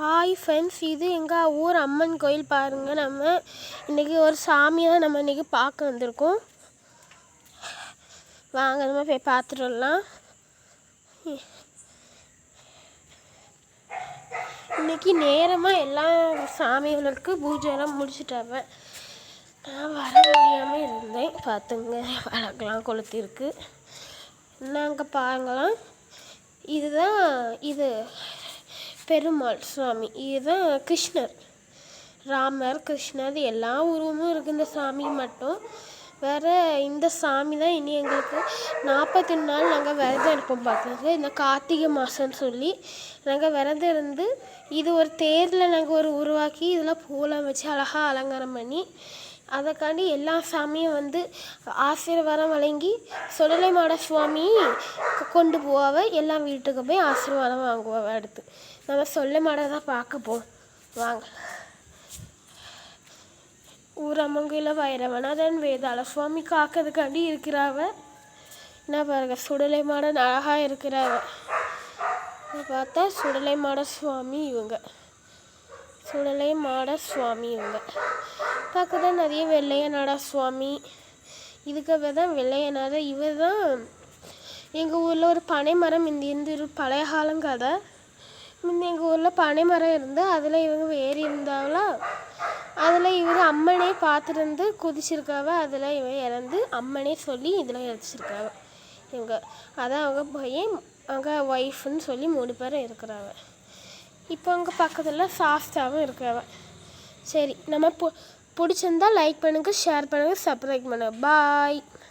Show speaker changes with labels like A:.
A: Hi friends, இது எங்கள் ஊர் அம்மன் கோயில் பாருங்கள். நம்ம இன்றைக்கி ஒரு சாமியை தான் நம்ம இன்றைக்கி பார்க்க வந்திருக்கோம். வாங்க நம்ம போய் பார்த்துட்டு வரலாம். இன்றைக்கி நேரமாக எல்லா சாமிகளுக்கு பூஜைலாம் முடிச்சுட்டாங்க. நான் வர முடியாமல் இருந்தேன். பார்த்துங்க, வழக்கெல்லாம் கொளுத்திருக்கு. நாங்கள் பாருங்களாம், இதுதான் இது பெருமாள் சுவாமி, இதுதான் கிருஷ்ணர், ராமர், கிருஷ்ணர் எல்லா உருவமும் இருக்குது. இந்த சாமி மட்டும் வேறு. இந்த சாமி தான் இனி எங்களுக்கு 41 நாள் நாங்கள் விரதம் இருப்போம். பார்க்குறது இந்த கார்த்திகை மாதம்னு சொல்லி நாங்கள் விரதம் இருந்து இது ஒரு தேரில் நாங்கள் உருவாக்கி இதில் பூலாம் வச்சு அழகாக அலங்காரம் பண்ணி அதைக்காண்டி எல்லா சாமியும் ஆசீர்வாதம் வழங்கி சுடலை மாட சுவாமி கொண்டு போவாவ. எல்லாம் வீட்டுக்கு போய் ஆசீர்வாதம் வாங்குவாவ. அடுத்து நம்ம சுடலை மாட தான் பார்க்க போவோம். வாங்க. ஊரமங்கையில் வைரவநாதன் வேதாள சுவாமி காக்கிறதுக்காண்டி இருக்கிறாவ. என்ன பாருங்க, சுடலை மாடன் அழகாக இருக்கிறாவ. பார்த்தா சுடலை மாட சுவாமி இவங்க, சுடலை மாட சுவாமி இவங்க. பக்கத்தில் நிறைய வெள்ளையநாட சுவாமி. இதுக்காக தான் வெள்ளையநாத. இவர் தான் எங்கள் ஊரில் ஒரு பனை மரம் இருந்து பழைய காலம் கதை. எங்கள் ஊரில் பனை மரம் இருந்து அதில் இவங்க ஏறி இருந்தாங்களா, அதில் இவர் அம்மனே பார்த்துருந்து குதிச்சிருக்காவ. அதில் இவன் இறந்து அம்மனே சொல்லி இதில் இறச்சிருக்காவ இவங்க. அதான் அவங்க பையன், அவங்க ஒய்ஃப்னு சொல்லி 3 பேரும் இருக்கிறாவ. இப்போ அவங்க பக்கத்தில் சாஸ்தாவும் இருக்கிறாவ. சரி, நம்ம பிடிச்சிருந்தா லைக் பண்ணுங்கள், ஷேர் பண்ணுங்கள், சப்ஸ்கிரைப் பண்ணுங்கள். பாய்.